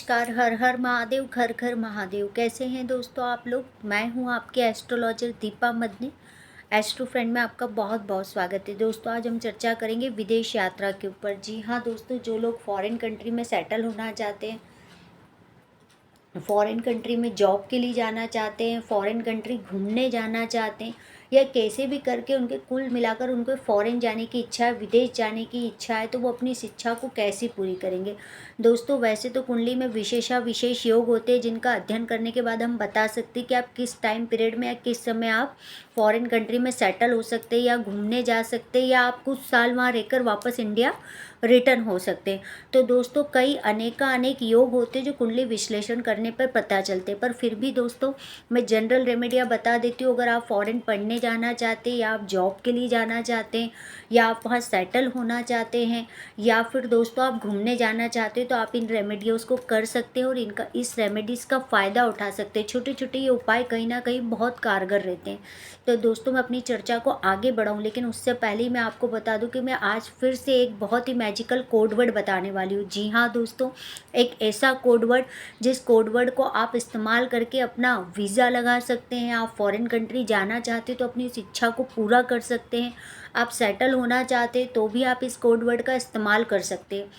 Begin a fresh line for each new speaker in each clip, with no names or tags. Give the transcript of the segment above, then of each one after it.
नमस्कार। हर हर महादेव, घर घर महादेव। कैसे हैं दोस्तों आप लोग? मैं हूं आपके astrologer Deepa Madani. Astro friend में आपका बहुत बहुत स्वागत है। दोस्तों आज हम चर्चा करेंगे विदेश यात्रा के ऊपर। जी हाँ दोस्तों, जो लोग फॉरेन कंट्री में सेटल होना चाहते हैं, फॉरेन कंट्री में जॉब के लिए जाना चाहते हैं, फॉरेन कंट्री घूमने जाना चाहते हैं, या कैसे भी करके उनके कुल मिलाकर उनको फॉरेन जाने की इच्छा है, विदेश जाने की इच्छा है, तो वो अपनी इस इच्छा को कैसे पूरी करेंगे। दोस्तों वैसे तो कुंडली में विशेष योग होते हैं जिनका अध्ययन करने के बाद हम बता सकते हैं कि आप किस टाइम पीरियड में या किस समय आप फॉरेन कंट्री में सेटल हो सकते हैं या घूमने जा सकते हैं, या आप कुछ साल वहाँ रहकर वापस इंडिया रिटर्न हो सकते हैं। तो दोस्तों कई अनेक योग होते हैं जो कुंडली विश्लेषण करने पर पता चलते हैं। पर फिर भी दोस्तों मैं जनरल रेमेडियाँ बता देती हूँ। अगर आप फॉरेन पढ़ने जाना चाहते हैं, या आप जॉब के लिए जाना चाहते हैं, या आप वहाँ सेटल होना चाहते हैं, या फिर दोस्तों आप घूमने जाना चाहते हैं, तो आप इन रेमेडियोज़ को कर सकते हैं और इनका इस रेमेडीज़ का फ़ायदा उठा सकते हैं। छोटे छोटे ये उपाय कहीं ना कहीं बहुत कारगर रहते हैं। तो दोस्तों मैं अपनी चर्चा को आगे बढ़ाऊँ, लेकिन उससे पहले ही मैं आपको बता दूं कि मैं आज फिर से एक बहुत ही मैजिकल कोड वर्ड बताने वाली हूँ। जी हाँ दोस्तों, एक ऐसा कोड वर्ड जिस कोड वर्ड को आप इस्तेमाल करके अपना वीज़ा लगा सकते हैं। आप फॉरेन कंट्री जाना चाहते तो अपनी इस इच्छा को पूरा कर सकते हैं। आप सेटल होना चाहते तो भी आप इस कोड वर्ड का इस्तेमाल कर सकते हैं।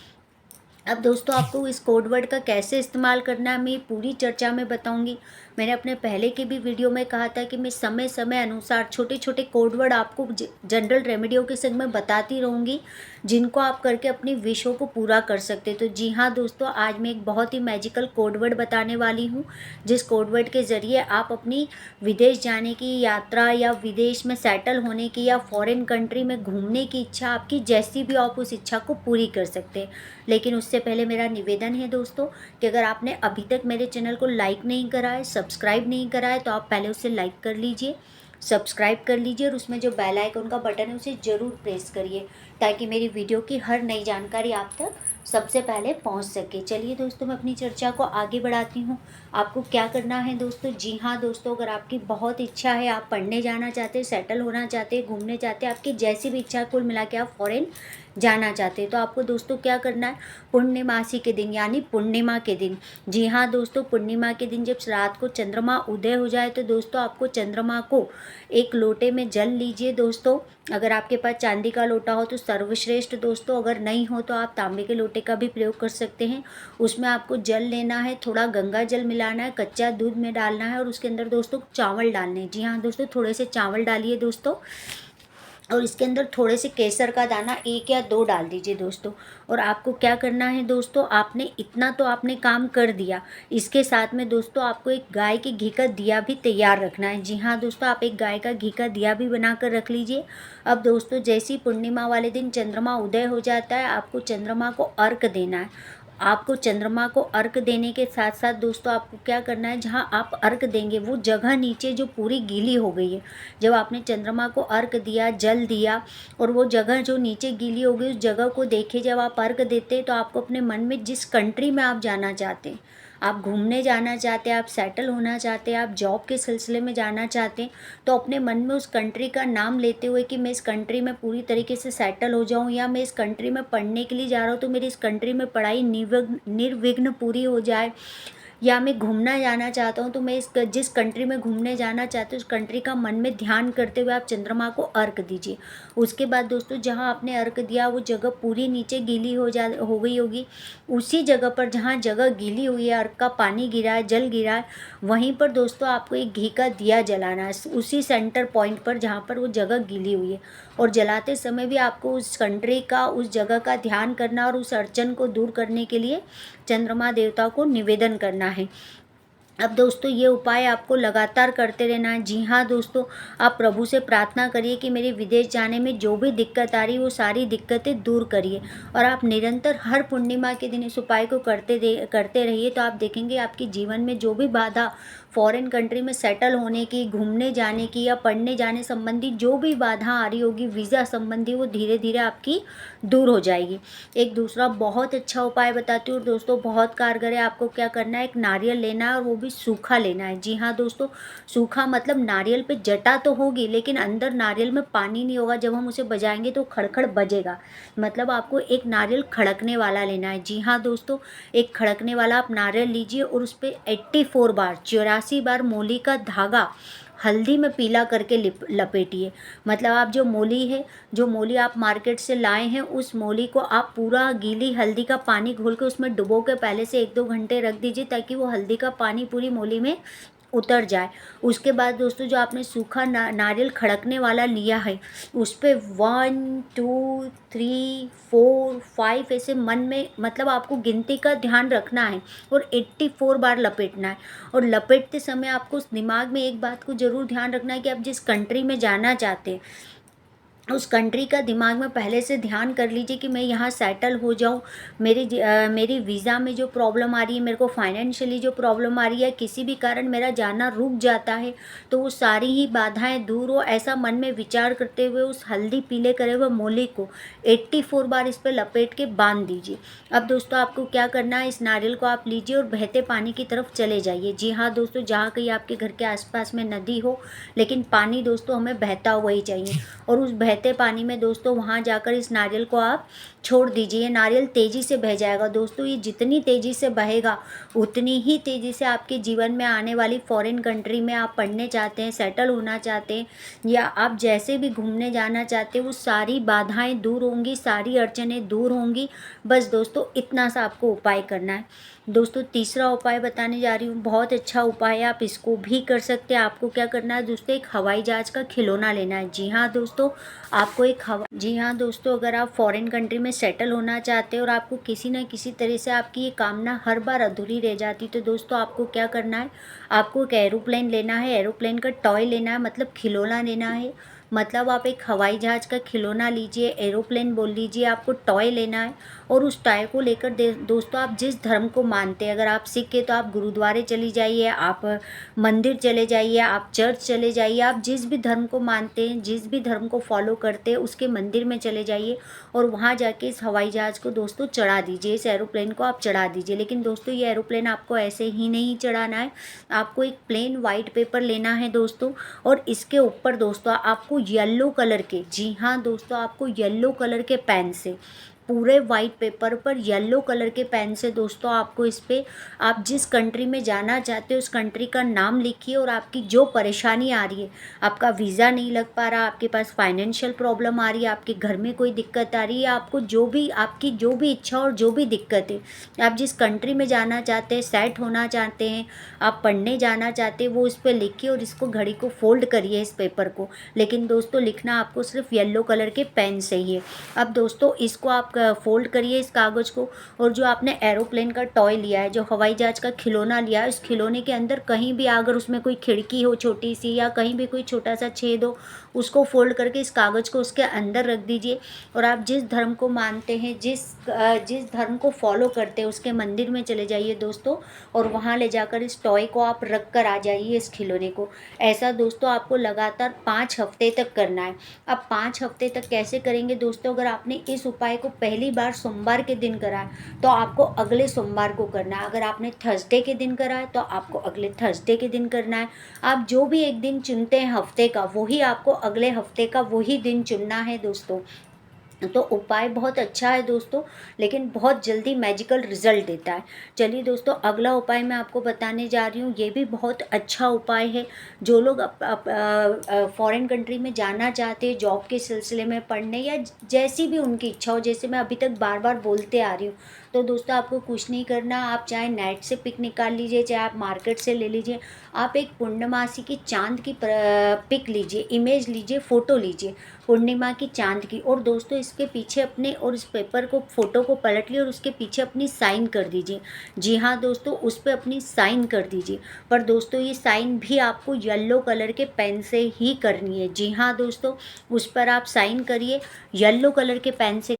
अब दोस्तों आपको इस कोड वर्ड का कैसे इस्तेमाल करना है मैं पूरी चर्चा में बताऊंगी। मैंने अपने पहले के भी वीडियो में कहा था कि मैं समय समय अनुसार छोटे छोटे कोड वर्ड आपको जनरल रेमेडियो के संग में बताती रहूँगी, जिनको आप करके अपनी विशों को पूरा कर सकते। तो जी हाँ दोस्तों, आज मैं एक बहुत ही मैजिकल कोड वर्ड बताने वाली हूँ, जिस कोड वर्ड के ज़रिए आप अपनी विदेश जाने की यात्रा, या विदेश में सेटल होने की, या फॉरेन कंट्री में घूमने की इच्छा आपकी जैसी भी आप उस इच्छा को पूरी कर सकते हैं। लेकिन उससे पहले मेरा निवेदन है दोस्तों कि अगर आपने अभी तक मेरे चैनल को लाइक नहीं करा है, सब्सक्राइब नहीं करा है, तो आप पहले उसे लाइक कर लीजिए, सब्सक्राइब कर लीजिए, और उसमें जो बेल आइकन का बटन है उसे ज़रूर प्रेस करिए, ताकि मेरी वीडियो की हर नई जानकारी आप तक सबसे पहले पहुंच सके। चलिए दोस्तों मैं अपनी चर्चा को आगे बढ़ाती हूं। आपको क्या करना है दोस्तों? जी हाँ दोस्तों, अगर आपकी बहुत इच्छा है, आप पढ़ने जाना चाहते हैं, सेटल होना चाहते हैं, घूमने चाहते हैं, आपकी जैसी भी इच्छा कुल मिला के आप फॉरेन जाना चाहते हैं, तो आपको दोस्तों क्या करना है? पूर्णिमासी के दिन यानी पूर्णिमा के दिन, जी हाँ दोस्तों पूर्णिमा के दिन जब रात को चंद्रमा उदय हो जाए, तो दोस्तों आपको चंद्रमा को एक लोटे में जल लीजिए दोस्तों। अगर आपके पास चांदी का लोटा हो तो सर्वश्रेष्ठ दोस्तों, अगर नहीं हो तो आप तांबे के लोटे का भी प्रयोग कर सकते हैं। उसमें आपको जल लेना है, थोड़ा गंगा जल मिलाना है, कच्चा दूध में डालना है, और उसके अंदर दोस्तों चावल डालने हैं। जी हाँ दोस्तों, थोड़े से चावल डालिए दोस्तों, और इसके अंदर थोड़े से केसर का दाना 1 या 2 डाल दीजिए दोस्तों। और आपको क्या करना है दोस्तों, आपने इतना तो आपने काम कर दिया, इसके साथ में दोस्तों आपको एक गाय के घी का दिया भी तैयार रखना है। जी हाँ दोस्तों, आप एक गाय का घी का दिया भी बना कर रख लीजिए। अब दोस्तों जैसी पूर्णिमा वाले दिन चंद्रमा उदय हो जाता है, आपको चंद्रमा को अर्घ देना है। आपको चंद्रमा को अर्घ देने के साथ साथ दोस्तों आपको क्या करना है, जहाँ आप अर्घ देंगे वो जगह नीचे जो पूरी गीली हो गई है, जब आपने चंद्रमा को अर्घ दिया, जल दिया, और वो जगह जो नीचे गीली हो गई उस जगह को देखिए। जब आप अर्घ देते हैं तो आपको अपने मन में जिस कंट्री में आप जाना चाहते हैं, आप घूमने जाना चाहते हैं, आप सेटल होना चाहते हैं, आप जॉब के सिलसिले में जाना चाहते हैं, तो अपने मन में उस कंट्री का नाम लेते हुए कि मैं इस कंट्री में पूरी तरीके से सेटल हो जाऊं, या मैं इस कंट्री में पढ़ने के लिए जा रहा हूं तो मेरी इस कंट्री में पढ़ाई निर्विघ्न पूरी हो जाए, या मैं घूमना जाना चाहता हूँ तो मैं जिस कंट्री में घूमने जाना चाहते हैं उस कंट्री का मन में ध्यान करते हुए आप चंद्रमा को अर्घ दीजिए। उसके बाद दोस्तों जहाँ आपने अर्घ दिया वो जगह पूरी नीचे गीली हो गई होगी, उसी जगह पर जहाँ जगह गीली हुई है, अर्घ का पानी गिरा है, जल गिरा है, वहीं पर दोस्तों आपको एक घी का दिया जलाना है, उसी सेंटर पॉइंट पर जहाँ पर वो जगह गीली हुई है। और जलाते समय भी आपको उस कंट्री का, उस जगह का ध्यान करना, और उस अड़चन को दूर करने के लिए चंद्रमा देवता को निवेदन करना है। अब दोस्तों ये उपाय आपको लगातार करते रहना है। जी हाँ दोस्तों, आप प्रभु से प्रार्थना करिए कि मेरे विदेश जाने में जो भी दिक्कत आ रही है वो सारी दिक्कतें दूर करिए, और आप निरंतर हर पूर्णिमा के दिन इस उपाय को करते रहिए। तो आप देखेंगे आपके जीवन में जो भी बाधा, फॉरेन कंट्री में सेटल होने की, घूमने जाने की, या पढ़ने जाने संबंधी जो भी बाधा आ रही होगी वीज़ा संबंधी, वो धीरे धीरे आपकी दूर हो जाएगी। एक दूसरा बहुत अच्छा उपाय बताती हूँ दोस्तों, बहुत कारगर है। आपको क्या करना है, एक नारियल लेना है, और वो भी सूखा लेना है। जी हाँ दोस्तों, सूखा मतलब नारियल पे जटा तो होगी लेकिन अंदर नारियल में पानी नहीं होगा। जब हम उसे बजाएंगे तो खड़खड़ बजेगा, मतलब आपको एक नारियल खड़कने वाला लेना है। जी हाँ दोस्तों, एक खड़कने वाला आप नारियल लीजिए और उस पर 84 बार 84 बार मोली का धागा हल्दी में पीला करके लपेटिए। मतलब आप जो मोली आप मार्केट से लाए हैं, उस मोली को आप पूरा गीली हल्दी का पानी घोल के उसमें डुबो के पहले से 1-2 घंटे रख दीजिए, ताकि वो हल्दी का पानी पूरी मोली में उतर जाए। उसके बाद दोस्तों जो आपने सूखा नारियल खड़कने वाला लिया है, उस पर 1 2 3 4 5 ऐसे मन में, मतलब आपको गिनती का ध्यान रखना है और 84 बार लपेटना है। और लपेटते समय आपको दिमाग में एक बात को ज़रूर ध्यान रखना है कि आप जिस कंट्री में जाना चाहते हैं, उस कंट्री का दिमाग में पहले से ध्यान कर लीजिए कि मैं यहाँ सेटल हो जाऊँ। मेरी वीज़ा में जो प्रॉब्लम आ रही है, मेरे को फाइनेंशियली जो प्रॉब्लम आ रही है, किसी भी कारण मेरा जाना रुक जाता है, तो वो सारी ही बाधाएं दूर हो, ऐसा मन में विचार करते हुए उस हल्दी पीले करे हुए मोले को 84 बार इस पर लपेट के बांध दीजिए। अब दोस्तों आपको क्या करना है, इस नारियल को आप लीजिए और बहते पानी की तरफ चले जाइए। जी हाँ दोस्तों, जहाँ कहीं आपके घर के आसपास में नदी हो, लेकिन पानी दोस्तों हमें बहता हुआ ही चाहिए। और उस बहते पानी में दोस्तों वहाँ जाकर इस नारियल को आप छोड़ दीजिए। ये नारियल तेज़ी से बह जाएगा दोस्तों। ये जितनी तेज़ी से बहेगा उतनी ही तेज़ी से आपके जीवन में आने वाली फॉरेन कंट्री में आप पढ़ने चाहते हैं, सेटल होना चाहते हैं, या आप जैसे भी घूमने जाना चाहते हैं, वो सारी बाधाएं दूर होंगी, सारी अड़चनें दूर होंगी। बस दोस्तों इतना सा आपको उपाय करना है। दोस्तों तीसरा उपाय बताने जा रही हूँ, बहुत अच्छा उपाय है, आप इसको भी कर सकते हैं। आपको क्या करना है दोस्तों, एक हवाई जहाज़ का खिलौना लेना है। जी हाँ दोस्तों, आपको जी हाँ दोस्तों, अगर आप फॉरेन कंट्री में सेटल होना चाहते हैं और आपको किसी न किसी तरह से आपकी ये कामना हर बार अधूरी रह जाती, तो दोस्तों आपको क्या करना है, आपको एक एरोप्लेन लेना है। एरोप्लेन का टॉय लेना है, मतलब खिलौना लेना है। मतलब आप एक हवाई जहाज़ का खिलौना लीजिए, एरोप्लेन बोल लीजिए, आपको टॉय लेना है। और उस टॉय को लेकर दोस्तों आप जिस धर्म को मानते हैं, अगर आप सिख हैं तो आप गुरुद्वारे चली जाइए, आप मंदिर चले जाइए, आप चर्च चले जाइए, आप जिस भी धर्म को मानते हैं, जिस भी धर्म को फॉलो करते हैं, उसके मंदिर में चले जाइए और वहाँ जाके इस हवाई जहाज़ को दोस्तों चढ़ा दीजिए, इस एरोप्लेन को आप चढ़ा दीजिए। लेकिन दोस्तों ये एरोप्लेन आपको ऐसे ही नहीं चढ़ाना है, आपको एक प्लेन वाइट पेपर लेना है दोस्तों, और इसके ऊपर दोस्तों आपको येलो कलर के, जी हाँ दोस्तों, आपको येलो कलर के पेन से, पूरे वाइट पेपर पर येलो कलर के पेन से दोस्तों आपको इस पे, आप जिस कंट्री में जाना चाहते हो उस कंट्री का नाम लिखिए, और आपकी जो परेशानी आ रही है, आपका वीज़ा नहीं लग पा रहा, आपके पास फाइनेंशियल प्रॉब्लम आ रही है, आपके घर में कोई दिक्कत आ रही है, आपको आपकी जो भी इच्छा और जो भी दिक्कत है, आप जिस कंट्री में जाना चाहते हैं, सेट होना चाहते हैं, आप पढ़ने जाना चाहते हैं, वो इस पर लिखिए और इसको घड़ी को फोल्ड करिए इस पेपर को। लेकिन दोस्तों लिखना आपको सिर्फ येलो कलर के पेन से ही है। अब दोस्तों इसको आप फोल्ड करिए इस कागज़ को, और जो आपने एरोप्लेन का टॉय लिया है, जो हवाई जहाज़ का खिलौना लिया है, उस खिलौने के अंदर कहीं भी अगर उसमें कोई खिड़की हो छोटी सी, या कहीं भी कोई छोटा सा छेद हो, उसको फोल्ड करके इस कागज़ को उसके अंदर रख दीजिए। और आप जिस धर्म को मानते हैं, जिस धर्म को फॉलो करते हैं, उसके मंदिर में चले जाइए दोस्तों, और वहाँ ले जाकर इस टॉय को आप रख कर आ जाइए, इस खिलौने को। ऐसा दोस्तों आपको लगातार 5 हफ्ते तक करना है। अब 5 हफ्ते तक कैसे करेंगे दोस्तों, अगर आपने इस उपाय को पहली बार सोमवार के दिन करा है तो आपको अगले सोमवार को करना है। अगर आपने थर्सडे के दिन करा है तो आपको अगले थर्सडे के दिन करना है। आप जो भी एक दिन चुनते हैं हफ्ते का, वही आपको अगले हफ्ते का वही दिन चुनना है दोस्तों। तो उपाय बहुत अच्छा है दोस्तों, लेकिन बहुत जल्दी मैजिकल रिजल्ट देता है। चलिए दोस्तों, अगला उपाय मैं आपको बताने जा रही हूँ, ये भी बहुत अच्छा उपाय है। जो लोग फॉरेन कंट्री में जाना चाहते हैं जॉब के सिलसिले में, पढ़ने, या जैसी भी उनकी इच्छा हो, जैसे मैं अभी तक बार बार बोलते आ रही हूँ, तो दोस्तों आपको कुछ नहीं करना। आप चाहे नेट से पिक निकाल लीजिए, चाहे आप मार्केट से ले लीजिए, आप एक पूर्णमासी की चांद की पिक लीजिए, इमेज लीजिए, फ़ोटो लीजिए पूर्णिमा की चांद की, और दोस्तों इसके पीछे अपने, और इस पेपर को, फ़ोटो को पलट लिए और उसके पीछे अपनी साइन कर दीजिए। जी हाँ दोस्तों, उस पर अपनी साइन कर दीजिए। पर दोस्तों ये साइन भी आपको येलो कलर के पेन से ही करनी है। जी हाँ दोस्तों, उस पर आप साइन करिए येलो कलर के पेन से।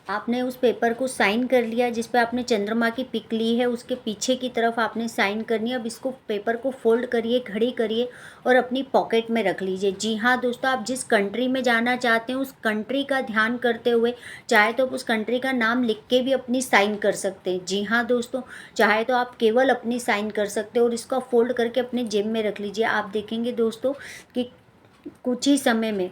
आपने उस पेपर को साइन कर लिया जिस पे आपने चंद्रमा की पिक ली है, उसके पीछे की तरफ आपने साइन करनी है। अब इसको पेपर को फोल्ड करिए, खड़ी करिए और अपनी पॉकेट में रख लीजिए। जी हाँ दोस्तों, आप जिस कंट्री में जाना चाहते हैं उस कंट्री का ध्यान करते हुए चाहे तो आप उस कंट्री का नाम लिख के भी अपनी साइन कर सकते हैं। जी हाँ दोस्तों, चाहे तो आप केवल अपनी साइन कर सकते हो और इसका फोल्ड करके अपने जेब में रख लीजिए। आप देखेंगे दोस्तों कि कुछ ही समय में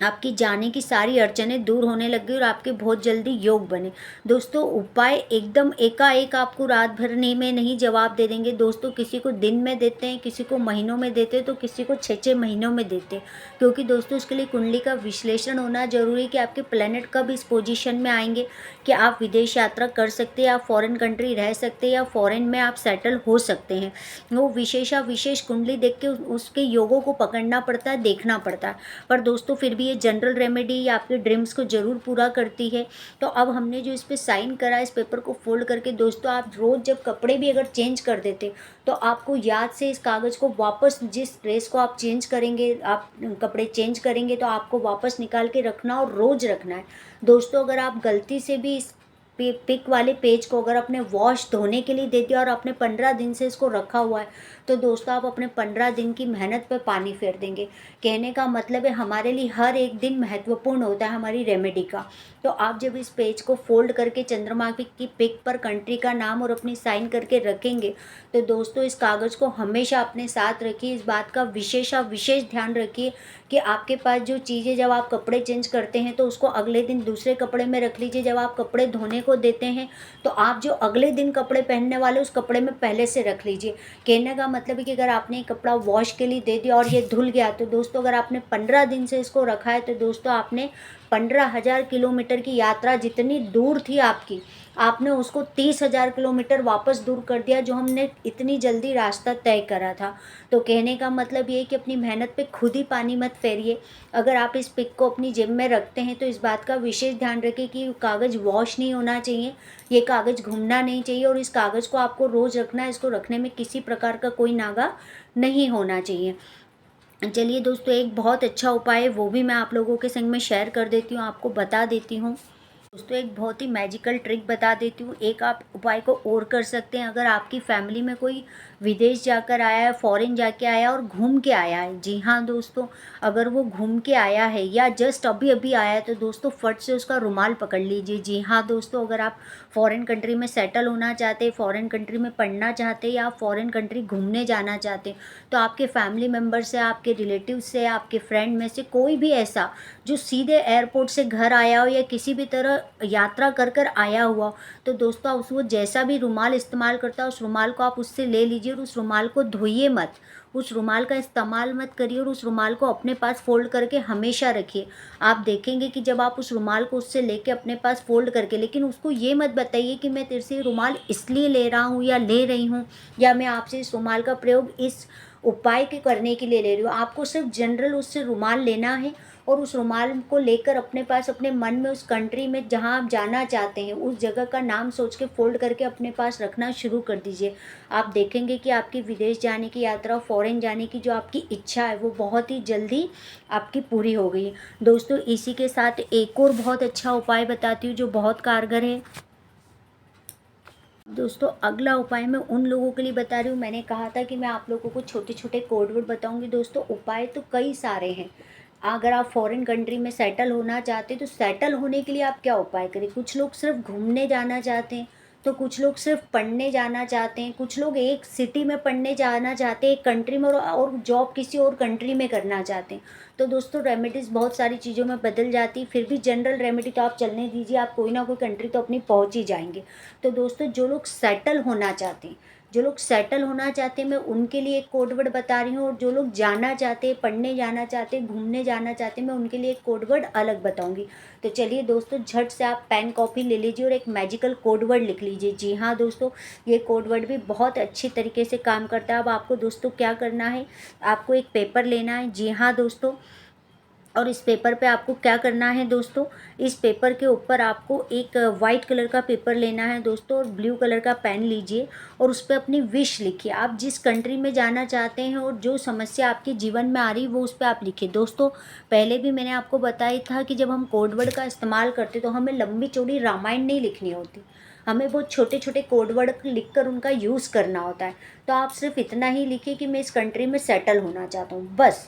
आपकी जाने की सारी अड़चनें दूर होने लग गई और आपके बहुत जल्दी योग बने। दोस्तों, उपाय एकदम एकाएक आपको रात भर में नहीं जवाब दे देंगे दोस्तों। किसी को दिन में देते हैं, किसी को महीनों में देते हैं, तो किसी को 6-6 महीनों में देते हैं। क्योंकि दोस्तों उसके लिए कुंडली का विश्लेषण होना जरूरी है कि आपके प्लेनेट कब इस पोजीशन में आएंगे कि आप विदेश यात्रा कर सकते हैं, आप फॉरेन कंट्री रह सकते हैं या फॉरेन में आप सेटल हो सकते हैं। वो विशेष कुंडली देख के उसके योगों को पकड़ना पड़ता है, देखना पड़ता है। पर दोस्तों फिर भी ये जनरल रेमेडी या आपके ड्रीम्स को ज़रूर पूरा करती है। तो अब हमने जो इस पे साइन करा, इस पेपर को फोल्ड करके दोस्तों आप रोज़ जब कपड़े भी अगर चेंज कर देते तो आपको याद से इस कागज़ को वापस, जिस ड्रेस को आप चेंज करेंगे, आप कपड़े चेंज करेंगे तो आपको वापस निकाल के रखना और रोज़ रखना है। दोस्तों अगर आप गलती से भी इस पिक वाले पेज को अगर आपने वॉश धोने के लिए दे दिया और आपने 15 दिन से इसको रखा हुआ है तो दोस्तों आप अपने 15 दिन की मेहनत पे पानी फेर देंगे। कहने का मतलब है हमारे लिए हर एक दिन महत्वपूर्ण होता है हमारी रेमेडी का। तो आप जब इस पेज को फोल्ड करके चंद्रमा की पिक पर कंट्री का नाम और अपनी साइन करके रखेंगे तो दोस्तों इस कागज़ को हमेशा अपने साथ रखिए। इस बात का विशेष ध्यान रखिए कि आपके पास जो चीज़ें, जब आप कपड़े चेंज करते हैं तो उसको अगले दिन दूसरे कपड़े में रख लीजिए। जब आप कपड़े धोने को देते हैं तो आप जो अगले दिन कपड़े पहनने वाले उस कपड़े में पहले से रख लीजिए। कहने का मतलब है कि अगर आपने ये कपड़ा वॉश के लिए दे दिया और ये धुल गया तो दोस्तों अगर आपने 15 दिन से इसको रखा है तो दोस्तों आपने 15,000 किलोमीटर की यात्रा जितनी दूर थी आपकी, आपने उसको 30,000 किलोमीटर वापस दूर कर दिया, जो हमने इतनी जल्दी रास्ता तय करा था। तो कहने का मतलब ये है कि अपनी मेहनत पे खुद ही पानी मत फेरिए। अगर आप इस पिक को अपनी जेब में रखते हैं तो इस बात का विशेष ध्यान रखें कि कागज़ वॉश नहीं होना चाहिए, ये कागज़ घूमना नहीं चाहिए और इस कागज़ को आपको रोज़ रखना है। इसको रखने में किसी प्रकार का कोई नागा नहीं होना चाहिए। चलिए दोस्तों, एक बहुत अच्छा उपाय है वो भी मैं आप लोगों के संग में शेयर कर देती हूँ, आपको बता देती हूँ। दोस्तों एक बहुत ही मैजिकल ट्रिक बता देती हूँ। एक आप उपाय को और कर सकते हैं। अगर आपकी फैमिली में कोई विदेश जाकर आया है, फॉरेन जाके आया और घूम के आया है, जी हाँ दोस्तों, अगर वो घूम के आया है या जस्ट अभी अभी आया है तो दोस्तों फट से उसका रुमाल पकड़ लीजिए। जी हाँ दोस्तों, अगर आप फॉरेन कंट्री में सेटल होना चाहते हैं, फॉरेन कंट्री में पढ़ना चाहते हैं या फॉरेन कंट्री घूमने जाना चाहते हैं तो आपके फैमिली मेम्बर से, आपके रिलेटिव से, आपके फ्रेंड में से कोई भी ऐसा जो सीधे एयरपोर्ट से घर आया हो या किसी भी तरह यात्रा कर कर आया हुआ, तो दोस्तों उस वो जैसा भी रुमाल इस्तेमाल करता है उस रुमाल को आप उससे ले लीजिए और उस रुमाल को धोइए मत, उस रुमाल का इस्तेमाल मत करिए और उस रुमाल को अपने पास फोल्ड करके हमेशा रखिए। आप देखेंगे कि जब आप उस रुमाल को उससे लेके अपने पास फोल्ड करके, लेकिन उसको ये मत बताइए कि मैं तेरे से रुमाल इसलिए ले रहा हूँ या ले रही हूँ या मैं आपसे इस रुमाल का प्रयोग इस उपाय के करने के लिए ले रही हूँ। आपको सिर्फ जनरल उससे रुमाल लेना है और उस रुमाल को लेकर अपने पास, अपने मन में उस कंट्री में जहाँ आप जाना चाहते हैं उस जगह का नाम सोच के फोल्ड करके अपने पास रखना शुरू कर दीजिए। आप देखेंगे कि आपकी विदेश जाने की यात्रा, फॉरेन जाने की जो आपकी इच्छा है वो बहुत ही जल्दी आपकी पूरी हो गई। दोस्तों इसी के साथ एक और बहुत अच्छा उपाय बताती हूँ जो बहुत कारगर है। दोस्तों अगला उपाय मैं उन लोगों के लिए बता रही हूँ, मैंने कहा था कि मैं आप लोगों को छोटे छोटे कोड वर्ड बताऊंगी। दोस्तों उपाय तो कई सारे हैं। अगर आप फॉरेन कंट्री में सेटल होना चाहते हैं तो सेटल होने के लिए आप क्या उपाय करें। कुछ लोग सिर्फ घूमने जाना चाहते हैं, तो कुछ लोग सिर्फ पढ़ने जाना चाहते हैं, कुछ लोग एक सिटी में पढ़ने जाना चाहते हैं एक कंट्री में और जॉब किसी और कंट्री में करना चाहते हैं। तो दोस्तों रेमेडीज़ बहुत सारी चीज़ों में बदल जाती है, फिर भी जनरल रेमेडी तो आप चलने दीजिए, आप कोई ना कोई कंट्री तो अपनी पहुंच ही जाएंगे। तो दोस्तों जो लोग सेटल होना चाहते हैं, जो लोग सेटल होना चाहते हैं मैं उनके लिए एक कोड वर्ड बता रही हूँ, और जो लोग जाना चाहते हैं, पढ़ने जाना चाहते हैं, घूमने जाना चाहते हैं, मैं उनके लिए एक कोड वर्ड अलग बताऊंगी। तो चलिए दोस्तों झट से आप पेन कॉपी ले लीजिए और एक मैजिकल कोड वर्ड लिख लीजिए। जी हाँ दोस्तों, ये कोड वर्ड भी बहुत अच्छी तरीके से काम करता है। अब आपको दोस्तों क्या करना है, आपको एक पेपर लेना है। जी हाँ दोस्तों, और इस पेपर पे आपको क्या करना है दोस्तों, इस पेपर के ऊपर आपको एक वाइट कलर का पेपर लेना है दोस्तों, और ब्लू कलर का पेन लीजिए और उस पर अपनी विश लिखिए। आप जिस कंट्री में जाना चाहते हैं और जो समस्या आपके जीवन में आ रही है वो उस पर आप लिखिए दोस्तों। पहले भी मैंने आपको बताया था कि जब हम कोड वर्ड का इस्तेमाल करते तो हमें लंबी चौड़ी रामायण नहीं लिखनी होती, हमें बहुत छोटे छोटे कोड वर्ड लिख कर उनका यूज़ करना होता है। तो आप सिर्फ इतना ही लिखिए कि मैं इस कंट्री में सेटल होना चाहता हूँ, बस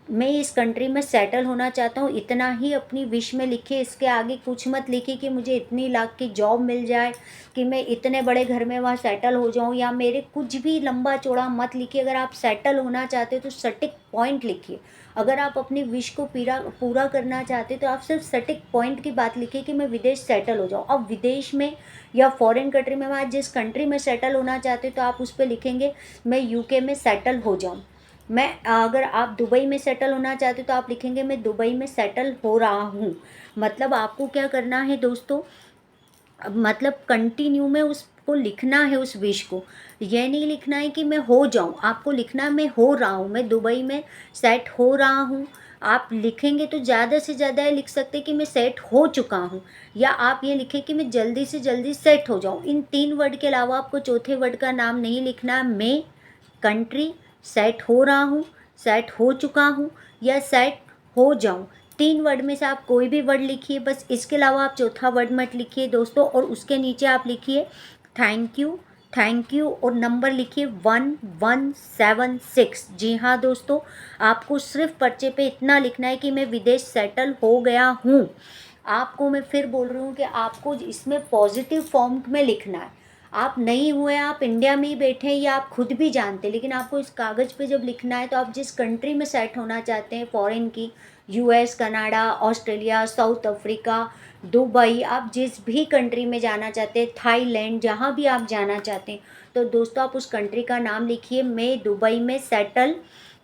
मैं इस कंट्री में सेटल होना चाहता हूँ, इतना ही अपनी विश में लिखिए। इसके आगे कुछ मत लिखिए कि मुझे इतनी लाख की जॉब मिल जाए, कि मैं इतने बड़े घर में वहाँ सेटल हो जाऊँ, या मेरे कुछ भी लंबा चौड़ा मत लिखिए। अगर आप सेटल होना चाहते हो तो सटीक पॉइंट लिखिए। अगर आप अपनी विश को पूरा करना चाहते तो आप सिर्फ सटीक पॉइंट की बात लिखिए कि मैं विदेश सेटल हो जाऊँ। अब विदेश में या फॉरेन कंट्री में, आप जिस कंट्री में सेटल होना चाहते हो तो आप उस पर लिखेंगे मैं यूके में सेटल हो जाऊँ। मैं अगर आप दुबई में सेटल होना चाहते हो तो आप लिखेंगे मैं दुबई में सेटल हो रहा हूँ। मतलब आपको क्या करना है दोस्तों, मतलब कंटिन्यू में उसको लिखना है, उस विश को। यह नहीं लिखना है कि मैं हो जाऊँ, आपको लिखना है मैं हो रहा हूँ, मैं दुबई में सेट हो रहा हूँ। आप लिखेंगे तो ज़्यादा से ज़्यादा ये लिख सकते कि मैं सेट हो चुका हूँ, या आप ये लिखें कि मैं जल्दी से जल्दी सेट हो जाऊँ। इन 3 वर्ड के अलावा आपको चौथे वर्ड का नाम नहीं लिखना। मैं, कंट्री, सेट हो रहा हूँ, सेट हो चुका हूँ, या सेट हो जाऊँ। 3 वर्ड में से आप कोई भी वर्ड लिखिए, बस इसके अलावा आप चौथा वर्ड मत लिखिए दोस्तों। और उसके नीचे आप लिखिए थैंक यू, थैंक यू, और नंबर लिखिए 1176। जी हाँ दोस्तों, आपको सिर्फ पर्चे पे इतना लिखना है कि मैं विदेश सेटल हो गया हूँ। आपको मैं फिर बोल रही हूँ कि आपको इसमें पॉजिटिव फॉर्म में लिखना है। आप नहीं हुए, आप इंडिया में ही बैठे हैं, ये आप खुद भी जानते हैं, लेकिन आपको इस कागज़ पे जब लिखना है तो आप जिस कंट्री में सेट होना चाहते हैं, फॉरेन की, US, Canada, Australia, south Africa, Dubai, आप जिस भी कंट्री में जाना चाहते हैं, थाईलैंड, जहाँ भी आप जाना चाहते हैं, तो दोस्तों आप उस कंट्री का नाम लिखिए। मैं दुबई में सेटल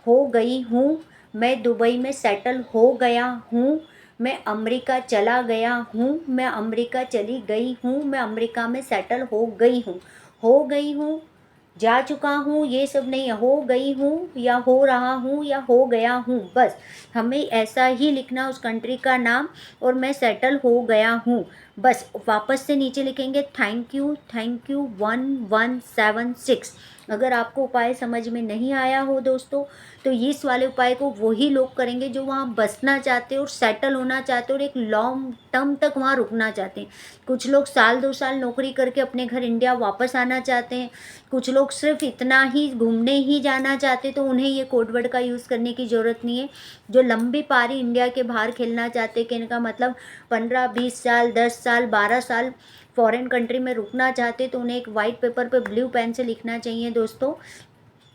हो गई हूँ, मैं दुबई में सेटल हो गया हूँ, मैं अमेरिका चला गया हूँ, मैं अमेरिका चली गई हूँ, मैं अमेरिका में सेटल हो गई हूँ, जा चुका हूँ, ये सब नहीं, हो गई हूँ या हो रहा हूँ या हो गया हूँ। बस हमें ऐसा ही लिखना उस कंट्री का नाम, और मैं सेटल हो गया हूँ। बस वापस से नीचे लिखेंगे थैंक यू, थैंक यू 1176। अगर आपको उपाय समझ में नहीं आया हो दोस्तों, तो इस वाले उपाय को वही लोग करेंगे जो वहाँ बसना चाहते हैं और सेटल होना चाहते हैं और एक लॉन्ग टर्म तक वहाँ रुकना चाहते हैं। कुछ लोग साल 2 साल नौकरी करके अपने घर इंडिया वापस आना चाहते हैं, कुछ लोग सिर्फ इतना ही घूमने ही जाना चाहते, तो उन्हें ये कोड वर्ड का यूज़ करने की ज़रूरत नहीं है। जो लंबी पारी इंडिया के बाहर खेलना चाहते, कहने का मतलब 15-20 साल, 10 साल, 12 साल फॉरेन कंट्री में रुकना चाहते, तो उन्हें एक वाइट पेपर पे ब्लू पेन से लिखना चाहिए दोस्तों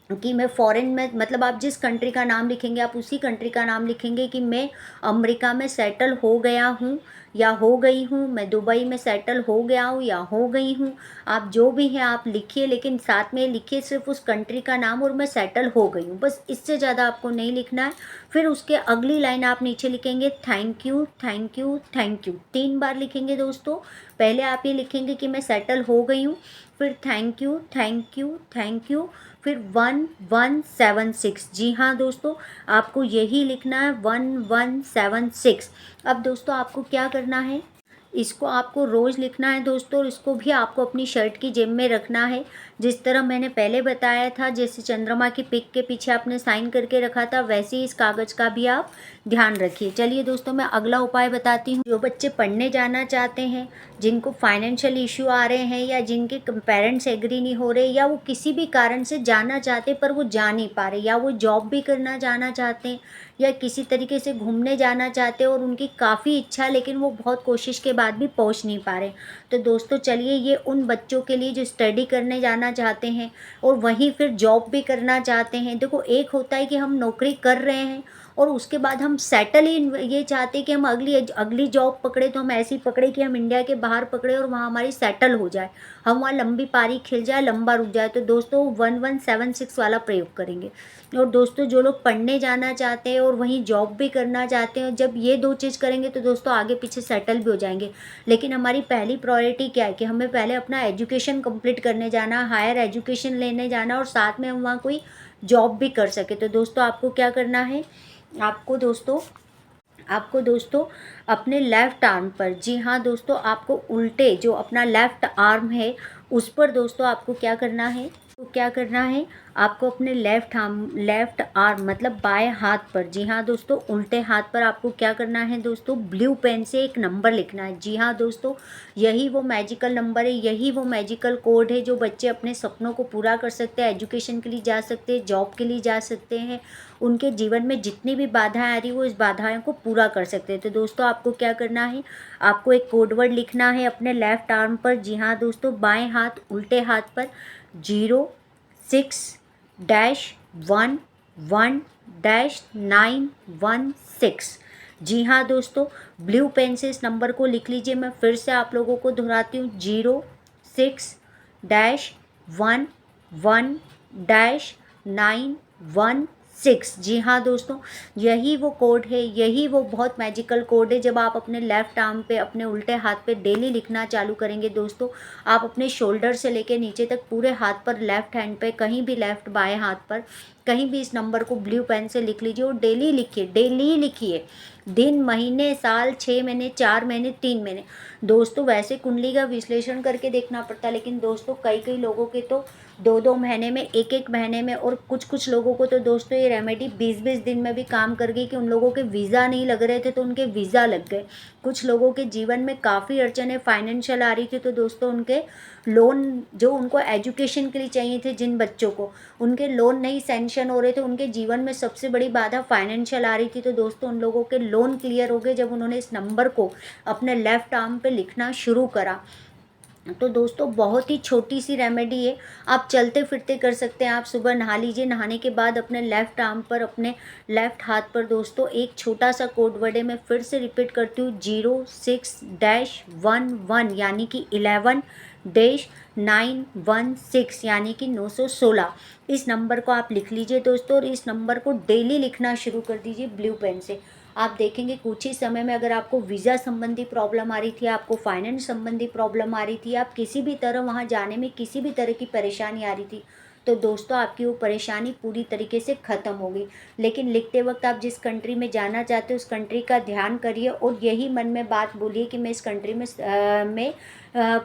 कि मैं फ़ॉरेन में, मतलब आप जिस कंट्री का नाम लिखेंगे आप उसी कंट्री का नाम लिखेंगे कि मैं अमेरिका में सेटल हो गया हूँ या हो गई हूँ, मैं दुबई में सेटल हो गया हूँ या हो गई हूँ। आप जो भी हैं आप लिखिए, लेकिन साथ में लिखिए सिर्फ उस कंट्री का नाम और मैं सेटल हो गई हूँ, बस इससे ज़्यादा आपको नहीं लिखना है। फिर उसके अगली लाइन आप नीचे लिखेंगे thank you, thank you, thank you, 3 बार लिखेंगे दोस्तों। पहले आप ये लिखेंगे कि मैं सेटल हो गई हूँ, फिर thank you, thank you, thank you, फिर 1176। जी हाँ दोस्तों, आपको यही लिखना है 1176। अब दोस्तों आपको क्या करना है, इसको आपको रोज़ लिखना है दोस्तों, और इसको भी आपको अपनी शर्ट की जेब में रखना है। जिस तरह मैंने पहले बताया था, जैसे चंद्रमा की पिक के पीछे आपने साइन करके रखा था, वैसे ही इस कागज़ का भी आप ध्यान रखिए। चलिए दोस्तों, मैं अगला उपाय बताती हूँ। जो बच्चे पढ़ने जाना चाहते हैं, जिनको फाइनेंशियल इशू आ रहे हैं, या जिनके पेरेंट्स एग्री नहीं हो रहे, या वो किसी भी कारण से जाना चाहते पर वो जा नहीं पा रहे, या वो जॉब भी करना जाना चाहते हैं, या किसी तरीके से घूमने जाना चाहते हैं और उनकी काफ़ी इच्छा है लेकिन वो बहुत कोशिश के बाद भी पहुंच नहीं पा रहे, तो दोस्तों चलिए ये उन बच्चों के लिए जो स्टडी करने जाना चाहते हैं और वहीं फिर जॉब भी करना चाहते हैं। देखो, एक होता है कि हम नौकरी कर रहे हैं और उसके बाद हम सेटल ही ये चाहते हैं कि हम अगली जॉब पकड़े, तो हम ऐसी पकड़े कि हम इंडिया के बाहर पकड़े और वहाँ हमारी सेटल हो जाए, हम वहाँ लंबी पारी खिल जाए, लंबा रुक जाए। तो दोस्तों 1176 वाला प्रयोग करेंगे। और दोस्तों जो लोग पढ़ने जाना चाहते हैं और वहीं जॉब भी करना चाहते हैं, जब ये 2 चीज़ करेंगे तो दोस्तों आगे पीछे सेटल भी हो जाएंगे। लेकिन हमारी पहली प्रायोरिटी क्या है कि हमें पहले अपना एजुकेशन कंप्लीट करने जाना, हायर एजुकेशन लेने जाना, और साथ में हम वहाँ कोई जॉब भी कर सके। तो दोस्तों आपको क्या करना है, आपको दोस्तों आपको दोस्तों अपने लेफ़्ट आर्म पर, जी हाँ दोस्तों, आपको उल्टे जो अपना लेफ़्ट आर्म है उस पर दोस्तों आपको क्या करना है, आपको अपने लेफ़्ट आर्म मतलब बाएं हाथ पर, जी हाँ दोस्तों, उल्टे हाथ पर आपको क्या करना है दोस्तों, ब्लू पेन से एक नंबर लिखना है। जी हाँ दोस्तों, यही वो मैजिकल नंबर है, यही वो मैजिकल कोड है जो बच्चे अपने सपनों को पूरा कर सकते हैं, एजुकेशन के लिए जा सकते हैं, जॉब के लिए जा सकते हैं, उनके जीवन में जितनी भी बाधाएं आ रही वो इस बाधाओं को पूरा कर सकते हैं। तो दोस्तों आपको क्या करना है, आपको एक कोड वर्ड लिखना है अपने लेफ़्ट आर्म पर, जी हाँ दोस्तों, बाएं हाथ उल्टे हाथ पर, 06-1-1-916। जी हाँ दोस्तों, ब्लू पेन से इस नंबर को लिख लीजिए। मैं फिर से आप लोगों को दोहराती हूँ, 06-1-1-916। जी हाँ दोस्तों, यही वो कोड है, यही वो बहुत मैजिकल कोड है। जब आप अपने लेफ़्ट आर्म पे, अपने उल्टे हाथ पे डेली लिखना चालू करेंगे दोस्तों, आप अपने शोल्डर से लेके नीचे तक पूरे हाथ पर, लेफ़्ट हैंड पे कहीं भी, लेफ़्ट बाएं हाथ पर कहीं भी इस नंबर को ब्लू पेन से लिख लीजिए और डेली लिखिए, डेली लिखिए, दिन, महीने, साल, 6 महीने, 4 महीने, 3 महीने। दोस्तों वैसे कुंडली का विश्लेषण करके देखना पड़ता है, लेकिन दोस्तों कई कई लोगों के तो 2-2 महीने में, 1-1 महीने में, और कुछ लोगों को तो दोस्तों ये रेमेडी 20-20 दिन में भी काम कर गई कि उन लोगों के वीज़ा नहीं लग रहे थे तो उनके वीज़ा लग गए। कुछ लोगों के जीवन में काफ़ी अड़चने फाइनेंशियल आ रही थी तो दोस्तों उनके लोन जो उनको एजुकेशन के लिए चाहिए थे, जिन बच्चों को, उनके लोन नहीं सैंक्शन हो रहे थे, उनके जीवन में सबसे बड़ी बाधा फाइनेंशियल आ रही थी, तो दोस्तों उन लोगों के लोन क्लियर हो गए जब उन्होंने इस नंबर को अपने लेफ़्ट आर्म पे लिखना शुरू करा। तो दोस्तों बहुत ही छोटी सी रेमेडी है, आप चलते फिरते कर सकते हैं। आप सुबह नहा लीजिए, नहाने के बाद अपने लेफ़्ट आर्म पर, अपने लेफ़्ट हाथ पर दोस्तों एक छोटा सा कोड वर्ड है, मैं फिर से रिपीट करती हूँ, 06-11 यानी कि 11-916 यानी कि 916। इस नंबर को आप लिख लीजिए दोस्तों और इस नंबर को डेली लिखना शुरू कर दीजिए ब्लू पेन से। आप देखेंगे कुछ ही समय में, अगर आपको वीज़ा संबंधी प्रॉब्लम आ रही थी, आपको फाइनेंस संबंधी प्रॉब्लम आ रही थी, आप किसी भी तरह वहाँ जाने में किसी भी तरह की परेशानी आ रही थी, तो दोस्तों आपकी वो परेशानी पूरी तरीके से ख़त्म हो गई। लेकिन लिखते वक्त आप जिस कंट्री में जाना चाहते हो उस कंट्री का ध्यान करिए और यही मन में बात बोलिए कि मैं इस कंट्री में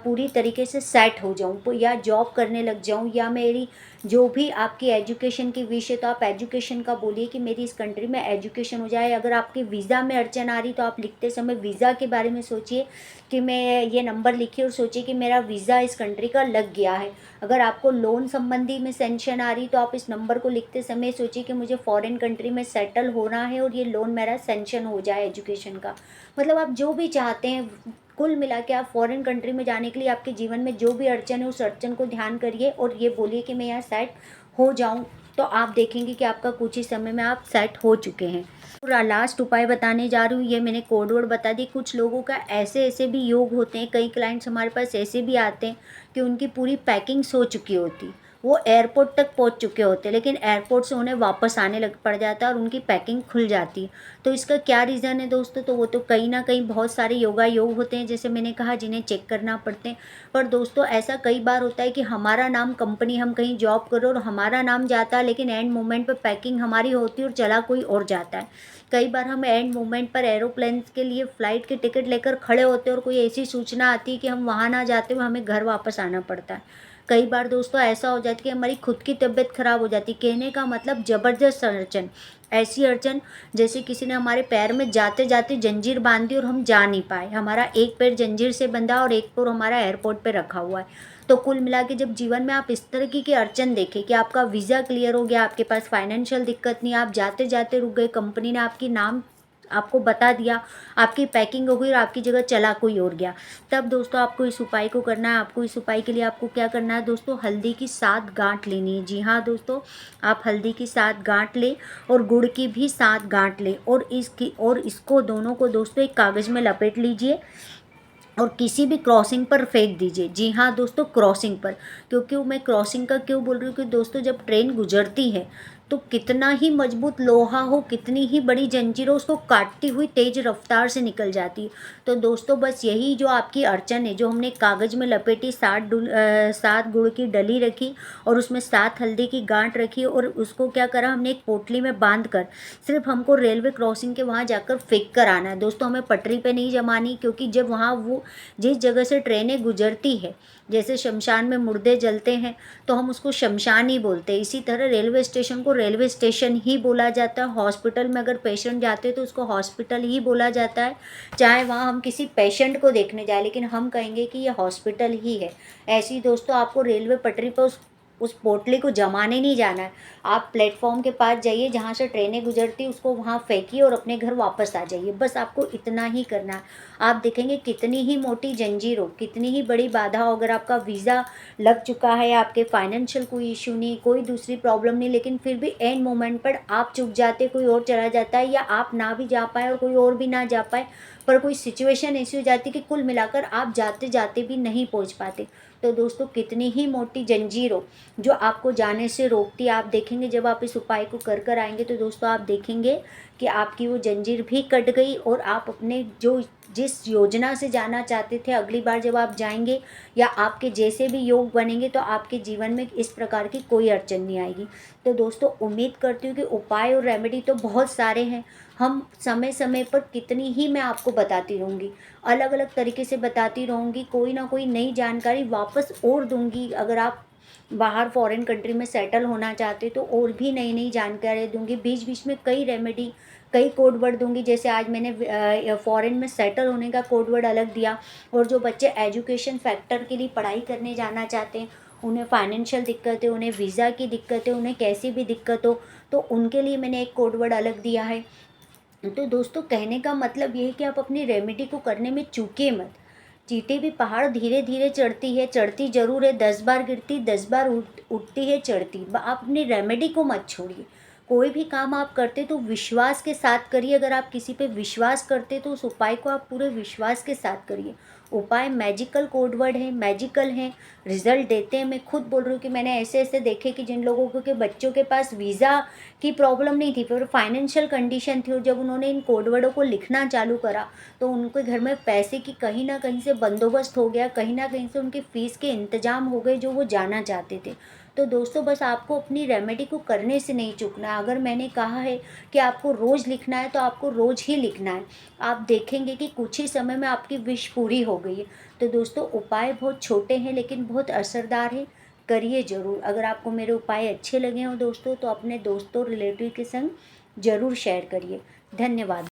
पूरी तरीके से सेट हो जाऊँ या जॉब करने लग जाऊँ, या मेरी जो भी आपकी एजुकेशन की विश है तो आप एजुकेशन का बोलिए कि मेरी इस कंट्री में एजुकेशन हो जाए। अगर आपके वीज़ा में अड़चन आ रही तो आप लिखते समय वीज़ा के बारे में सोचिए कि मैं ये नंबर लिखिए और सोचिए कि मेरा वीज़ा इस कंट्री का लग गया है। अगर आपको लोन संबंधी में सेंक्शन आ रही तो आप इस नंबर को लिखते समय सोचिए कि मुझे फॉरेन कंट्री में सेटल होना है और ये लोन मेरा सेंक्शन हो जाए एजुकेशन का। मतलब आप जो भी चाहते हैं, कुल मिला के आप फॉरेन कंट्री में जाने के लिए आपके जीवन में जो भी अड़चन है उस अड़चन को ध्यान करिए और ये बोलिए कि मैं यहाँ सेट हो जाऊँ, तो आप देखेंगे कि आपका कुछ ही समय में आप सेट हो चुके हैं। पूरा लास्ट उपाय बताने जा रही हूँ, ये मैंने कोड वर्ड बता दी। कुछ लोगों का ऐसे ऐसे भी योग होते हैं, कई क्लाइंट्स हमारे पास ऐसे भी आते हैं कि उनकी पूरी पैकिंग्स हो चुकी होती, वो एयरपोर्ट तक पहुंच चुके होते, लेकिन एयरपोर्ट से उन्हें वापस आने लग पड़ जाता है और उनकी पैकिंग खुल जाती है। तो इसका क्या रीज़न है दोस्तों, तो वो तो कहीं ना कहीं बहुत सारे योग होते हैं, जैसे मैंने कहा, जिन्हें चेक करना पड़ते हैं। पर दोस्तों ऐसा कई बार होता है कि हमारा नाम, कंपनी, हम कहीं जॉब करो और हमारा नाम जाता है, लेकिन एंड मोमेंट पर पैकिंग हमारी होती है और चला कोई और जाता है। कई बार हम एंड मोमेंट पर एरोप्लेन के लिए फ़्लाइट की टिकट लेकर खड़े होते हैं और कोई ऐसी सूचना आती है कि हम वहाँ ना जाते हुए हमें घर वापस आना पड़ता है। कई बार दोस्तों ऐसा हो जाता है कि हमारी खुद की तबीयत खराब हो जाती है, कहने का मतलब ज़बरदस्त अड़चन, ऐसी अड़चन जैसे किसी ने हमारे पैर में जाते जाते जंजीर बांध दी और हम जा नहीं पाए, हमारा एक पैर जंजीर से बंधा और एक पैर हमारा एयरपोर्ट पे रखा हुआ है। तो कुल मिला के जब जीवन में आप इस तरह की अड़चन देखें कि आपका वीज़ा क्लियर हो गया, आपके पास फाइनेंशियल दिक्कत नहीं, आप जाते जाते रुक गए, कंपनी ने आपकी नाम आपको बता दिया, आपकी पैकिंग हो गई और आपकी जगह चला कोई और गया, तब दोस्तों आपको इस उपाय को करना है। आपको इस उपाय के लिए आपको क्या करना है दोस्तों, हल्दी की 7 गांठ लेनी है। जी हाँ दोस्तों, आप हल्दी की 7 गांठ लें और गुड़ की भी 7 गांठ लें और इसको दोनों को दोस्तों एक कागज़ में लपेट लीजिए और किसी भी क्रॉसिंग पर फेंक दीजिए। जी हाँ दोस्तों, क्रॉसिंग पर। क्योंकि मैं क्रॉसिंग का क्यों बोल रही हूँ कि दोस्तों जब ट्रेन गुजरती है तो कितना ही मजबूत लोहा हो, कितनी ही बड़ी जंजीर हो, उसको काटती हुई तेज रफ्तार से निकल जाती है। तो दोस्तों बस यही जो आपकी अड़चन है, जो हमने कागज़ में लपेटी, 7 गुड़ की डली रखी और उसमें 7 हल्दी की गांठ रखी और उसको क्या करा हमने, एक पोटली में बांध कर सिर्फ हमको रेलवे क्रॉसिंग के वहाँ जाकर फेंक कर आना है दोस्तों। हमें पटरी पे नहीं जमानी, क्योंकि जब वहाँ वो जिस जगह से ट्रेनें गुजरती है, जैसे शमशान में मुर्दे जलते हैं तो हम उसको शमशान ही बोलते हैं, इसी तरह रेलवे स्टेशन को रेलवे स्टेशन ही बोला जाता है। हॉस्पिटल में अगर पेशेंट जाते हैं तो उसको हॉस्पिटल ही बोला जाता है, चाहे वहाँ हम किसी पेशेंट को देखने जाए, लेकिन हम कहेंगे कि ये हॉस्पिटल ही है। ऐसे ही दोस्तों आपको रेलवे पटरी पर उस पोटली को जमाने नहीं जाना है। आप प्लेटफॉर्म के पास जाइए जहाँ से ट्रेनें गुजरती, उसको वहाँ फेंकिए और अपने घर वापस आ जाइए। बस आपको इतना ही करना है। आप देखेंगे कितनी ही मोटी जंजीर हो, कितनी ही बड़ी बाधा हो, अगर आपका वीज़ा लग चुका है, आपके फाइनेंशियल कोई इशू नहीं, कोई दूसरी प्रॉब्लम नहीं, लेकिन फिर भी एंड मोमेंट पर आप चुक जाते, कोई और चला जाता है, या आप ना भी जा पाए और कोई और भी ना जा पाए, पर कोई सिचुएशन ऐसी हो जाती है कि कुल मिलाकर आप जाते जाते भी नहीं पहुंच पाते, तो दोस्तों कितनी ही मोटी जंजीर हो जो आपको जाने से रोकती है। आप देखेंगे जब आप इस उपाय को कर कर आएंगे तो दोस्तों आप देखेंगे कि आपकी वो जंजीर भी कट गई और आप अपने जो जिस योजना से जाना चाहते थे, अगली बार जब आप जाएंगे या आपके जैसे भी योग बनेंगे तो आपके जीवन में इस प्रकार की कोई अड़चन नहीं आएगी। तो दोस्तों उम्मीद करती हूँ कि उपाय और रेमेडी तो बहुत सारे हैं, हम समय समय पर कितनी ही मैं आपको बताती रहूँगी, अलग अलग तरीके से बताती रहूँगी, कोई ना कोई नई जानकारी वापस और दूँगी। अगर आप बाहर फॉरेन कंट्री में सेटल होना चाहते तो और भी नई नई जानकारी दूंगी, बीच बीच में कई रेमेडी, कई कोड वर्ड दूंगी। जैसे आज मैंने फॉरेन में सेटल होने का कोड वर्ड अलग दिया, और जो बच्चे एजुकेशन फैक्टर के लिए पढ़ाई करने जाना चाहते हैं, उन्हें फाइनेंशियल दिक्कत है, उन्हें वीज़ा की दिक्कत है, उन्हें कैसी भी दिक्कत हो, तो उनके लिए मैंने एक कोड वर्ड अलग दिया है। तो दोस्तों कहने का मतलब ये है कि आप अपनी रेमेडी को करने में चूके मत। चींटी भी पहाड़ धीरे धीरे चढ़ती है, चढ़ती जरूर है, 10 बार गिरती, 10 बार उठती है चढ़ती। आप अपनी रेमेडी को मत छोड़िए। कोई भी काम आप करते तो विश्वास के साथ करिए। अगर आप किसी पे विश्वास करते तो उस उपाय को आप पूरे विश्वास के साथ करिए। उपाय मैजिकल कोडवर्ड है, मैजिकल हैं, रिजल्ट देते हैं। मैं खुद बोल रही हूँ कि मैंने ऐसे ऐसे देखे कि जिन लोगों को के बच्चों के पास वीज़ा की प्रॉब्लम नहीं थी, पर फाइनेंशियल कंडीशन थी, और जब उन्होंने इन कोडवर्डों को लिखना चालू करा तो उनके घर में पैसे की कहीं ना कहीं से बंदोबस्त हो गया, कहीं ना कहीं से उनकी फ़ीस के इंतजाम हो गए जो वो जाना चाहते थे। तो दोस्तों बस आपको अपनी रेमेडी को करने से नहीं चूकना। अगर मैंने कहा है कि आपको रोज़ लिखना है तो आपको रोज़ ही लिखना है। आप देखेंगे कि कुछ ही समय में आपकी विश पूरी हो गई है। तो दोस्तों उपाय बहुत छोटे हैं लेकिन बहुत असरदार है, करिए ज़रूर। अगर आपको मेरे उपाय अच्छे लगे हों दोस्तों तो अपने दोस्तों रिलेटिव के संग ज़रूर शेयर करिए। धन्यवाद।